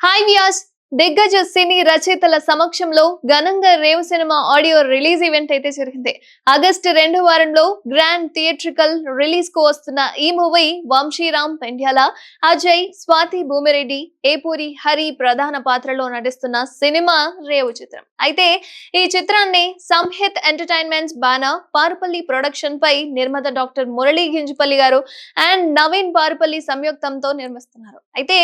Hi Vyas. దిగ్గజ సినీ రచయితల సమక్షంలో ఘనంగా rave cinema audio release event అయితే జరిగింది. ఆగస్టు 2 వారంలో గ్రాండ్ థియేట్రికల్ రిలీజ్ కు వస్తున్న ఈ మూవీ వంశీరామ్ పెండ్యాల, అజయ్, స్వాతి భూమిరెడ్డి, ఏపూరి హరి ప్రధాన పాత్రలో నటిస్తున్న సినిమా రేవ్ చిత్రం. అయితే ఈ చిత్రాన్ని Samhith entertainments banner Parupalli production పై నిర్మాత డాక్టర్ మురళీ గింజపల్లి గారు అండ్ నవీన్ పారుపల్లి సంయుక్తంతో నిర్మిస్తున్నారు. అయితే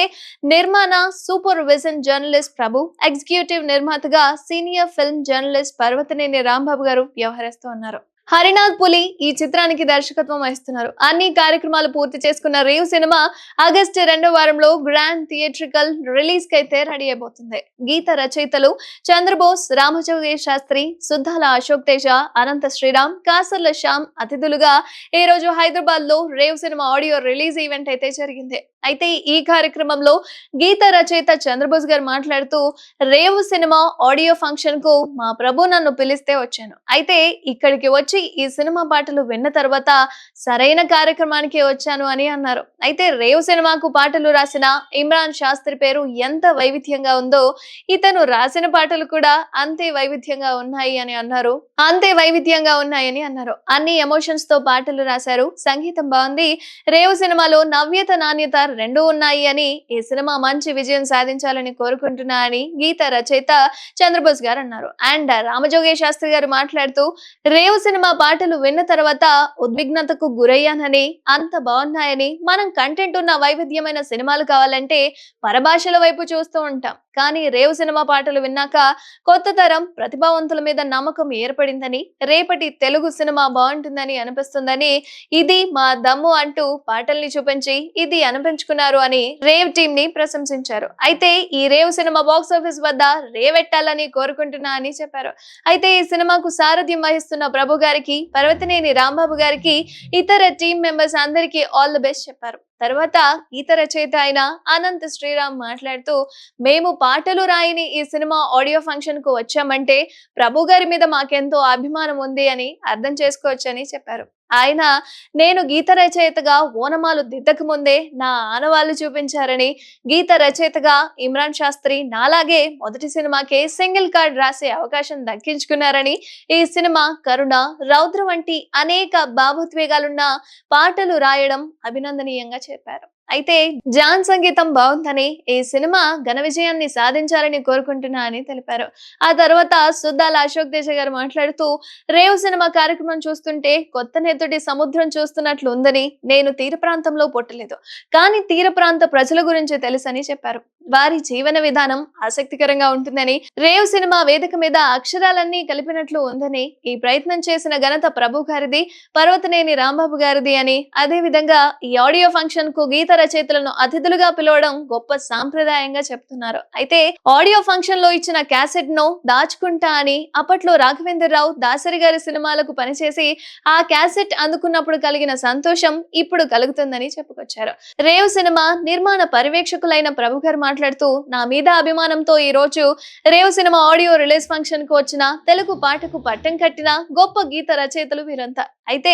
నిర్మాణ సూపర్విజన్ జర్నలిస్ట్ ప్రభు, ఎగ్జిక్యూటివ్ నిర్మాతగా senior film journalist Parvathaneni Rambabu గారు వ్యవహరిస్తూ ఉన్నారు. హరినాథ్ పులి ఈ చిత్రానికి దర్శకత్వం వహిస్తున్నారు. అన్ని కార్యక్రమాలు పూర్తి చేసుకున్న రేవ్ సినిమా ఆగస్టు 2 వారంలో గ్రాండ్ థియేట్రికల్ రిలీజ్ కి అయితే రెడీ అయిపోతుంది. గీత రచయితలు చంద్రబోస్, రామజోగేష్ శాస్త్రి, సుద్దాల అశోక్ తేజ, అనంత శ్రీరామ్, కాసర్ల శ్యామ్ అతిథులుగా ఈ రోజు హైదరాబాద్ లో rave cinema audio release event అయితే జరిగింది. అయితే ఈ కార్యక్రమంలో గీత రచయిత చంద్రబోస్ గారు మాట్లాడుతూ, రేవ్ సినిమా ఆడియో ఫంక్షన్ కు మా ప్రభు నన్ను పిలిస్తే వచ్చాను. అయితే ఇక్కడికి వచ్చి ఈ సినిమా పాటలు విన్న తర్వాత సరైన కార్యక్రమానికి వచ్చాను అని అన్నారు. అయితే రేవ్ సినిమాకు పాటలు రాసిన ఇమ్రాన్ శాస్త్రి పేరు ఎంత వైవిధ్యంగా ఉందో ఇతను రాసిన పాటలు కూడా అంతే వైవిధ్యంగా ఉన్నాయని అన్నారు. అన్ని ఎమోషన్స్ తో పాటలు రాశారు. సంగీతం బాగుంది. రేవ్ సినిమాలో నవ్యత, నాణ్యత రెండూ ఉన్నాయి అని, ఈ సినిమా మంచి విజయం సాధించాలని కోరుకుంటున్నా అని గీత రచయిత చంద్రబోస్ గారు అన్నారు. అండ్ రామజోగేష్ శాస్త్రి గారు మాట్లాడుతూ, రేవ్ సినిమా పాటలు విన్న తర్వాత ఉద్విగ్నతకు గురయ్యానని, అంత బాగున్నాయని, మనం కంటెంట్ ఉన్న వైవిధ్యమైన సినిమాలు కావాలంటే పరభాషల వైపు చూస్తూ ఉంటాం. కానీ రేవ్ సినిమా పాటలు విన్నాక కొత్త తరం ప్రతిభావంతుల మీద నమ్మకం ఏర్పడిందని, రేపటి తెలుగు సినిమా బాగుంటుందని అనిపిస్తుందని, ఇది మా దమ్ము అంటూ పాటల్ని చూపించి ఇది అనిపించుకున్నారు అని రేవ్ టీమ్ ని ప్రశంసించారు. అయితే ఈ రేవ్ సినిమా బాక్స్ ఆఫీస్ వద్ద రేవెట్టాలని కోరుకుంటున్నా అని చెప్పారు. అయితే ఈ సినిమాకు సారథ్యం వహిస్తున్న ప్రభు గారికి, పర్వతనేని రాంబాబు గారికి, ఇతర టీం మెంబర్స్ అందరికీ ఆల్ ది బెస్ట్ చెప్పారు. తర్వాత గీత రచయిత అయిన అనంత శ్రీరామ్ మాట్లాడుతూ, మేము పాటలు రాయని ఈ సినిమా ఆడియో ఫంక్షన్ కు వచ్చామంటే ప్రభు గారి మీద మాకెంతో అభిమానం ఉంది అని అర్థం చేసుకోవచ్చని చెప్పారు. ఆయన, నేను గీత రచయితగా ఓనమాలు దిద్దక ముందే నా ఆనవాళ్లు చూపించారని, గీత రచయితగా ఇమ్రాన్ శాస్త్రి నాలాగే మొదటి సినిమాకే సింగిల్ కార్డ్ రాసే అవకాశం దక్కించుకున్నారని, ఈ సినిమా కరుణ, రౌద్ర వంటి అనేక భావోద్వేగాలున్న పాటలు రాయడం అభినందనీయంగా చెప్పారు. అయితే జాన్ సంగీతం బాగుందని, ఈ సినిమా ఘన విజయాన్ని సాధించాలని కోరుకుంటున్నా అని తెలిపారు. ఆ తర్వాత సుద్దాల అశోక్ తేజ గారు మాట్లాడుతూ, రేవ్ సినిమా కార్యక్రమం చూస్తుంటే కొత్త నెత్తుటి సముద్రం చూస్తున్నట్లు ఉందని, నేను తీర ప్రాంతంలో పుట్టలేదు, కానీ తీర ప్రాంత ప్రజల గురించి తెలుసని చెప్పారు. వారి జీవన విధానం ఆసక్తికరంగా ఉంటుందని, రేవ్ సినిమా వేదిక మీద అక్షరాలన్నీ కలిపినట్లు ఉందని, ఈ ప్రయత్నం చేసిన ఘనత ప్రభు గారిది, పర్వతనేని రాంబాబు గారిది అని, అదే విధంగా ఈ ఆడియో ఫంక్షన్ కు గీత రచయితలను అతిథులుగా పిలవడం గొప్ప సాంప్రదాయంగా చెప్తున్నారు. అయితే ఆడియో ఫంక్షన్ లో ఇచ్చిన క్యాసెట్ ను దాచుకుంటా అని, అప్పట్లో రాఘవేంద్రరావు, దాసరి గారి సినిమాలకు పనిచేసి ఆ క్యాసెట్ అందుకున్నప్పుడు కలిగిన సంతోషం ఇప్పుడు కలుగుతుందని చెప్పుకొచ్చారు. రేవ్ సినిమా నిర్మాణ పర్యవేక్షకులైన ప్రభు గారు మాట్లాడుతూ, నా మీద అభిమానంతో ఈ రోజు rave cinema audio release function కు వచ్చిన తెలుగు పాటకు పట్టం కట్టిన గొప్ప గీత రచయితలు వీరంతా. అయితే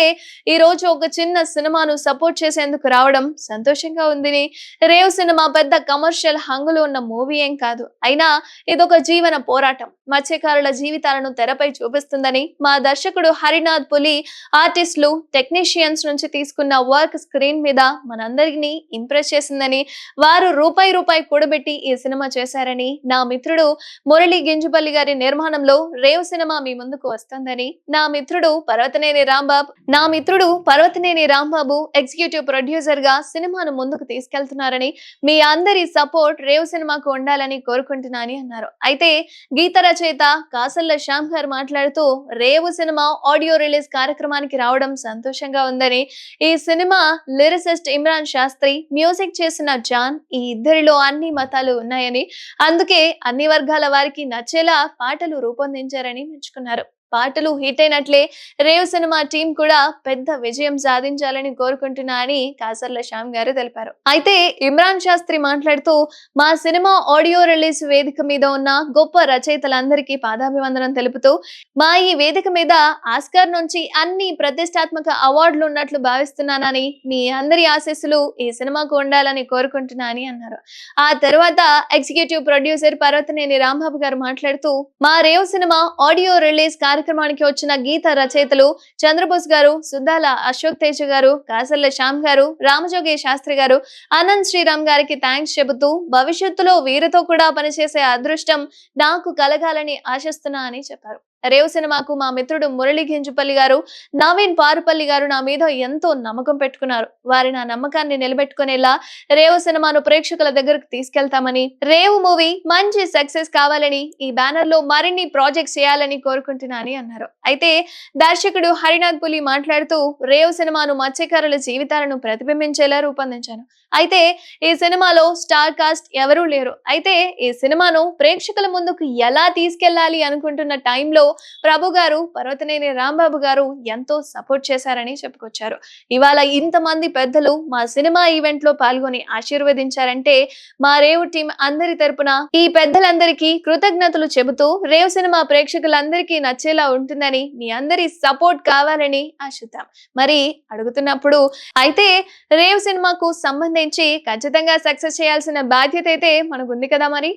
ఈ రోజు ఒక చిన్న సినిమాను సపోర్ట్ చేసేందుకు రావడం సంతోషంగా ఉందని, రేవ్ సినిమా పెద్ద కమర్షియల్ హంగులు ఉన్న మూవీ ఏం కాదు, అయినా ఇదొక జీవన పోరాటం, మత్స్యకారుల జీవితాలను తెరపై చూపిస్తుందని, మా దర్శకుడు హరినాథ్ పులి ఆర్టిస్టులు, టెక్నీషియన్స్ నుంచి తీసుకున్న వర్క్ స్క్రీన్ మీద మనందరినీ ఇంప్రెస్ చేసిందని, వారు రూపాయి కూడబెట్టి ఈ సినిమా చేశారని, నా మిత్రుడు మురళీ గింజపల్లి గారి నిర్మాణంలో రేవ్ సినిమా మీ ముందుకు వస్తుందని, నా మిత్రుడు పర్వతనేని రాంబాబు ఎగ్జిక్యూటివ్ ప్రొడ్యూసర్ గా సినిమాను ముందుకు తీసుకెళ్తున్నారని, మీ అందరి సపోర్ట్ రేవ్ సినిమాకు ఉండాలని కోరుకుంటున్నానని అన్నారు. అయితే గీత రచయిత కాసర్ల శ్యామ్ గారు మాట్లాడుతూ, రేవు సినిమా ఆడియో రిలీజ్ కార్యక్రమానికి రావడం సంతోషంగా ఉందని, ఈ cinema lyricist Imran Shastri, music చేసిన జాన్, ఈ ఇద్దరిలో అన్ని మతాలు ఉన్నాయని, అందుకే అన్ని వర్గాల వారికి నచ్చేలా పాటలు రూపొందించారని మెచ్చుకున్నారు. పాటలు హిట్ అయినట్లే రేవ్ సినిమా టీం కూడా పెద్ద విజయం సాధించాలని కోరుకుంటున్నా అని కాసర్ల శ్యామ్ గారు తెలిపారు. అయితే ఇమ్రాన్ శాస్త్రి మాట్లాడుతూ మా సినిమా ఆడియో రిలీజ్ వేదిక మీద ఉన్న గొప్ప రచయితలందరికీ పాదాభివందనం తెలుపుతూ మా ఈ వేదిక మీద ఆస్కార్ నుంచి అన్ని ప్రతిష్టాత్మక అవార్డులు ఉన్నట్లు భావిస్తున్నానని మీ అందరి ఆశీస్సులు ఈ సినిమాకు ఉండాలని కోరుకుంటున్నా అని అన్నారు. ఆ తర్వాత ఎగ్జిక్యూటివ్ ప్రొడ్యూసర్ పర్వతనేని రాంబాబు గారు మాట్లాడుతూ మా రేవ్ సినిమా ఆడియో రిలీజ్ కార్యక్రమానికి వచ్చిన గీత రచయితలు చంద్రబోస్ గారు, సుద్దాల అశోక్ తేజ గారు, కాసర్ల శ్యామ్ గారు, రామజోగి శాస్త్రి గారు, ఆనంద్ శ్రీరామ్ గారికి థ్యాంక్స్ చెబుతూ భవిష్యత్తులో వీరితో కూడా పనిచేసే అదృష్టం నాకు కలగాలని ఆశిస్తున్నా అని చెప్పారు. రేవ్ సినిమాకు మా మిత్రుడు మురళి గింజుపల్లి గారు, నవీన్ పారుపల్లి గారు నా మీద ఎంతో నమ్మకం పెట్టుకున్నారు. వారి నా నమ్మకాన్ని నిలబెట్టుకునేలా రేవ్ సినిమాను ప్రేక్షకుల దగ్గరకు తీసుకెళ్తామని, రేవ్ మూవీ మంచి సక్సెస్ కావాలని, ఈ బ్యానర్ లో మరిన్ని ప్రాజెక్ట్స్ చేయాలని కోరుకుంటున్నా అని అన్నారు. అయితే దర్శకుడు హరినాథ్ పులి మాట్లాడుతూ రేవ్ సినిమాను మత్స్యకారుల జీవితాలను ప్రతిబింబించేలా రూపొందించాను. అయితే ఈ సినిమాలో స్టార్ కాస్ట్ ఎవరూ లేరు. అయితే ఈ సినిమాను ప్రేక్షకుల ముందుకు ఎలా తీసుకెళ్లాలి అనుకుంటున్న టైంలో ప్రభు గారు, పర్వతనేని రాంబాబు గారు ఎంతో సపోర్ట్ చేశారని చెప్పుకొచ్చారు. ఇవాళ ఇంతమంది పెద్దలు మా సినిమా ఈవెంట్ లో పాల్గొని ఆశీర్వదించారంటే మా రేవ్ టీం అందరి తరపున ఈ పెద్దలందరికీ కృతజ్ఞతలు చెబుతూ రేవ్ సినిమా ప్రేక్షకులందరికీ నచ్చేలా ఉంటుందని, మీ అందరి సపోర్ట్ కావాలని ఆశిద్దాం. మరి అడుగుతున్నప్పుడు అయితే రేవ్ సినిమాకు సంబంధించి ఖచ్చితంగా సక్సెస్ చేయాల్సిన బాధ్యత అయితే మనకుంది కదా మరి.